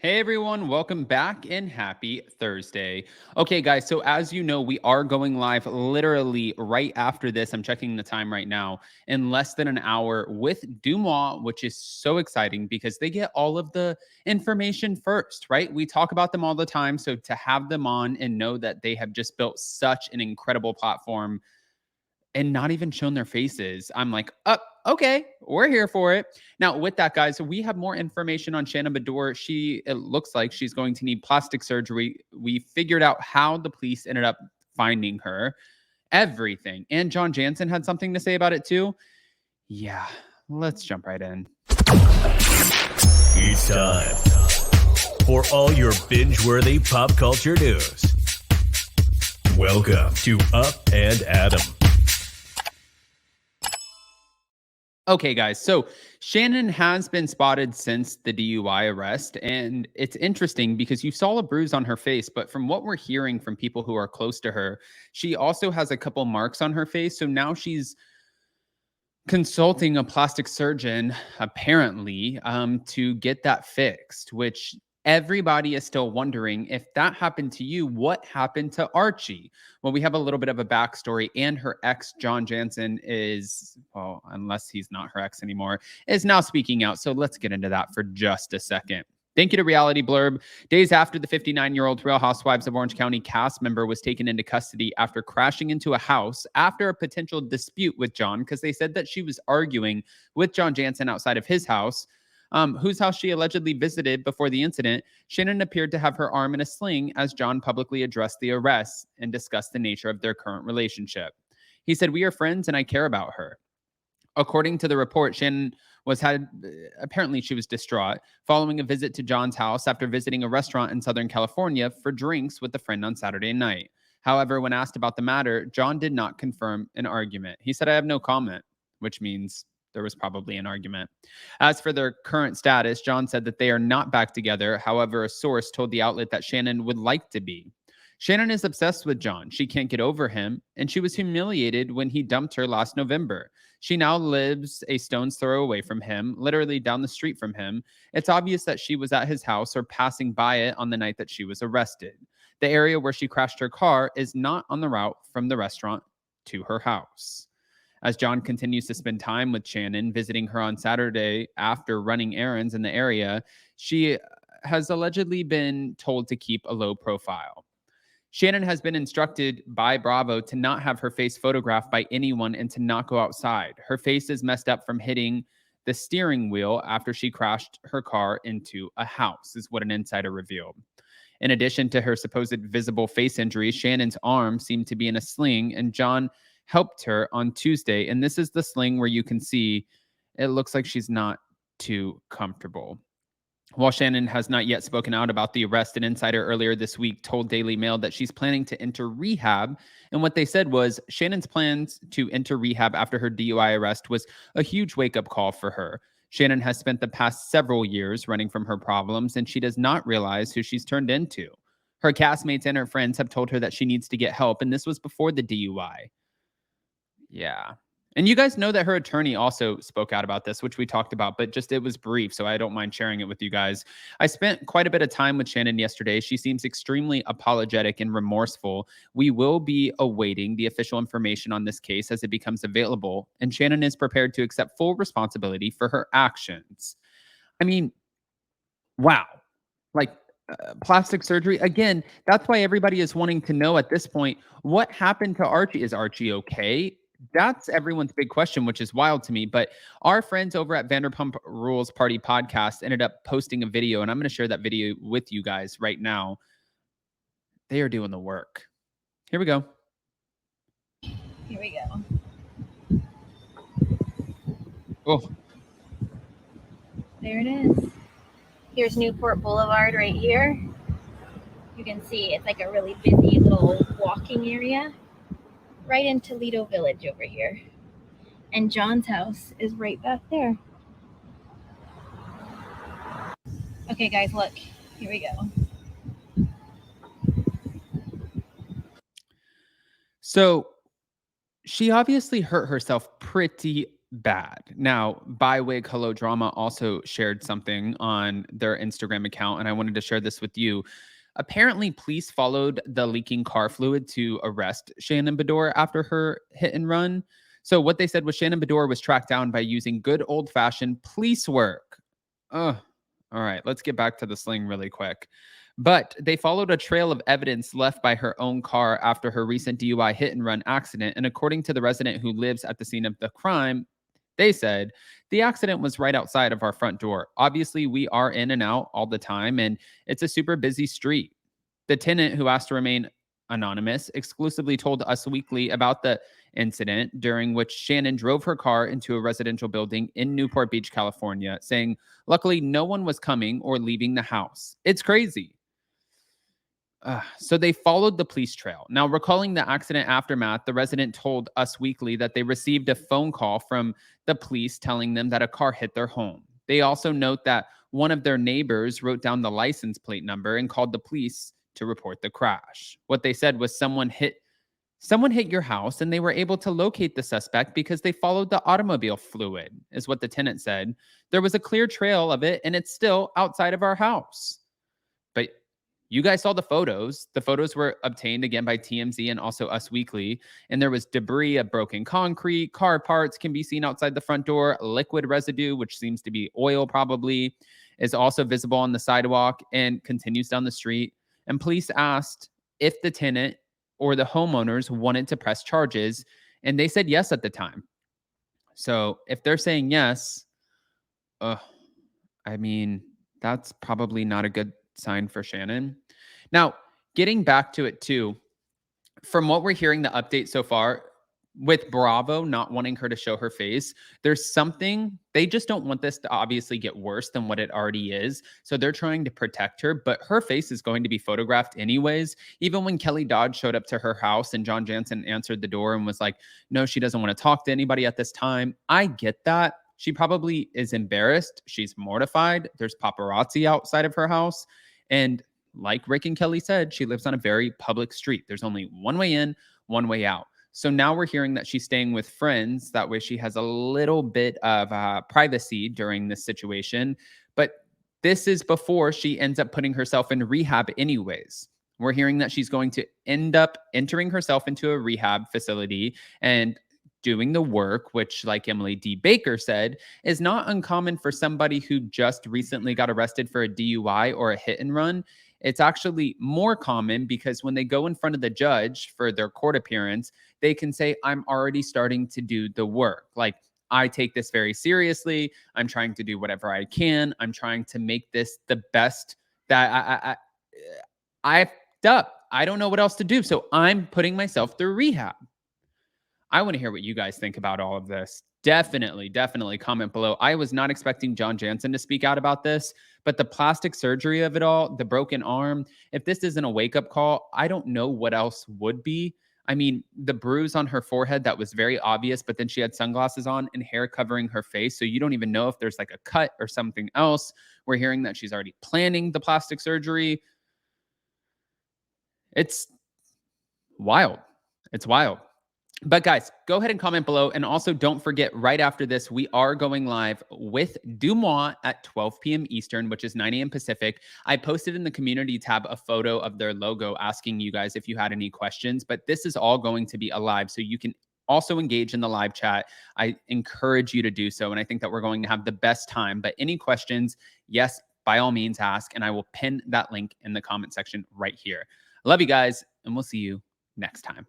Hey everyone, welcome back and happy Thursday. Okay, guys, so as you know, we are going live literally right after this. I'm checking the time right now in less than an hour with Dumois, which is so exciting because they get all of the information first, right? We talk about them all the time. So to have them on and know that they have just built such an incredible platform and not even shown their faces, I'm like, oh, okay, we're here for it. Now, with that, guys, we have more information on Shannon Beador. It looks like she's going to need plastic surgery. We figured out how the police ended up finding her, everything. And John Jansen had something to say about it too. Yeah, let's jump right in. It's time for all your binge-worthy pop culture news. Welcome to Up and Adam. Okay, guys. So Shannon has been spotted since the DUI arrest. And it's interesting because you saw a bruise on her face. But from what we're hearing from people who are close to her, she also has a couple marks on her face. So now she's consulting a plastic surgeon, apparently, to get that fixed, which everybody is still wondering if that happened to you, what happened to Archie? Well, we have a little bit of a backstory, and her ex, John Jansen, is, well, unless he's not her ex anymore, is now speaking out. So let's get into that for just a second. Thank you to Reality Blurb. Days after the 59-year-old Real Housewives of Orange County cast member was taken into custody after crashing into a house after a potential dispute with John, because they said that she was arguing with John Jansen outside of his house, whose house she allegedly visited before the incident. Shannon appeared to have her arm in a sling as John publicly addressed the arrest and discussed the nature of their current relationship. He said, "We are friends and I care about her." According to the report, Shannon apparently she was distraught following a visit to John's house after visiting a restaurant in Southern California for drinks with a friend on Saturday night. However, when asked about the matter, John did not confirm an argument. He said, "I have no comment," which means there was probably an argument. As for their current status, John said that they are not back together. However, a source told the outlet that Shannon would like to be. Shannon is obsessed with John. She can't get over him, and she was humiliated when he dumped her last November. She now lives a stone's throw away from him, literally down the street from him. It's obvious that she was at his house or passing by it on the night that she was arrested. The area where she crashed her car is not on the route from the restaurant to her house. As John continues to spend time with Shannon, visiting her on Saturday after running errands in the area, she has allegedly been told to keep a low profile. Shannon has been instructed by Bravo to not have her face photographed by anyone and to not go outside. Her face is messed up from hitting the steering wheel after she crashed her car into a house, is what an insider revealed. In addition to her supposed visible face injuries, Shannon's arm seemed to be in a sling, and John helped her on Tuesday. And this is the sling where you can see it looks like she's not too comfortable. While Shannon has not yet spoken out about the arrest, an insider earlier this week told Daily Mail that she's planning to enter rehab. And what they said was Shannon's plans to enter rehab after her DUI arrest was a huge wake-up call for her. Shannon has spent the past several years running from her problems, and she does not realize who she's turned into. Her castmates and her friends have told her that she needs to get help, and this was before the DUI. Yeah. And you guys know that her attorney also spoke out about this, which we talked about, but just it was brief, so I don't mind sharing it with you guys. I spent quite a bit of time with Shannon yesterday. She seems extremely apologetic and remorseful. We will be awaiting the official information on this case as it becomes available, and Shannon is prepared to accept full responsibility for her actions. I mean, wow. Like, plastic surgery, again, that's why everybody is wanting to know at this point, what happened to Archie? Is Archie okay? That's everyone's big question, which is wild to me. But our friends over at Vanderpump Rules Party Podcast ended up posting a video, and I'm going to share that video with you guys right now. They are doing the work. Here we go. Here we go. Oh, there it is. Here's Newport Boulevard right here. You can see it's like a really busy little walking area right in Toledo Village over here. And John's house is right back there. Okay, guys, look. Here we go. So she obviously hurt herself pretty bad. Now, Bywig Hello Drama also shared something on their Instagram account, and I wanted to share this with you. Apparently, police followed the leaking car fluid to arrest Shannon Beador after her hit and run. So, what they said was Shannon Beador was tracked down by using good old fashioned police work. Ugh. All right, let's get back to the sling really quick. But they followed a trail of evidence left by her own car after her recent DUI hit and run accident. And according to the resident who lives at the scene of the crime, they said the accident was right outside of our front door. Obviously, we are in and out all the time, and it's a super busy street. The tenant, who asked to remain anonymous, exclusively told Us Weekly about the incident during which Shannon drove her car into a residential building in Newport Beach, California, saying, luckily, no one was coming or leaving the house. It's crazy. So they followed the police trail. Now, recalling the accident aftermath, the resident told Us Weekly that they received a phone call from the police telling them that a car hit their home. They also note that one of their neighbors wrote down the license plate number and called the police to report the crash. What they said was someone hit your house, and they were able to locate the suspect because they followed the automobile fluid, is what the tenant said. There was a clear trail of it, and it's still outside of our house. But you guys saw the photos. The photos were obtained again by TMZ and also Us Weekly. And there was debris of broken concrete, car parts can be seen outside the front door. Liquid residue, which seems to be oil probably, is also visible on the sidewalk and continues down the street. And police asked if the tenant or the homeowners wanted to press charges. And they said yes at the time. So if they're saying yes, I mean, that's probably not a good sign for Shannon. Now, getting back to it too, from what we're hearing, the update so far, with Bravo not wanting her to show her face, there's something, they just don't want this to obviously get worse than what it already is. So they're trying to protect her, but her face is going to be photographed anyways. Even when Kelly Dodd showed up to her house and John Jansen answered the door and was like, no, she doesn't want to talk to anybody at this time. I get that. She probably is embarrassed. She's mortified. There's paparazzi outside of her house. And like Rick and Kelly said, she lives on a very public street. There's only one way in, one way out. So now we're hearing that she's staying with friends. That way she has a little bit of privacy during this situation. But this is before she ends up putting herself in rehab anyways. We're hearing that she's going to end up entering herself into a rehab facility and doing the work, which, like Emily D. Baker said, is not uncommon for somebody who just recently got arrested for a DUI or a hit and run. It's actually more common because when they go in front of the judge for their court appearance, they can say, I'm already starting to do the work. Like, I take this very seriously. I'm trying to do whatever I can. I'm trying to make this the best that I effed up. I don't know what else to do. So I'm putting myself through rehab. I want to hear what you guys think about all of this. Definitely comment below. I was not expecting John Jansen to speak out about this, but the plastic surgery of it all, the broken arm, if this isn't a wake-up call, I don't know what else would be. I mean, the bruise on her forehead, that was very obvious, but then she had sunglasses on and hair covering her face. So you don't even know if there's like a cut or something else. We're hearing that she's already planning the plastic surgery. It's wild. It's wild. But guys, go ahead and comment below. And also don't forget, right after this, we are going live with DeuxMoi at 12 p.m. Eastern, which is 9 a.m. Pacific. I posted in the community tab a photo of their logo asking you guys if you had any questions, but this is all going to be alive. So you can also engage in the live chat. I encourage you to do so. And I think that we're going to have the best time. But any questions, yes, by all means ask. And I will pin that link in the comment section right here. I love you guys, and we'll see you next time.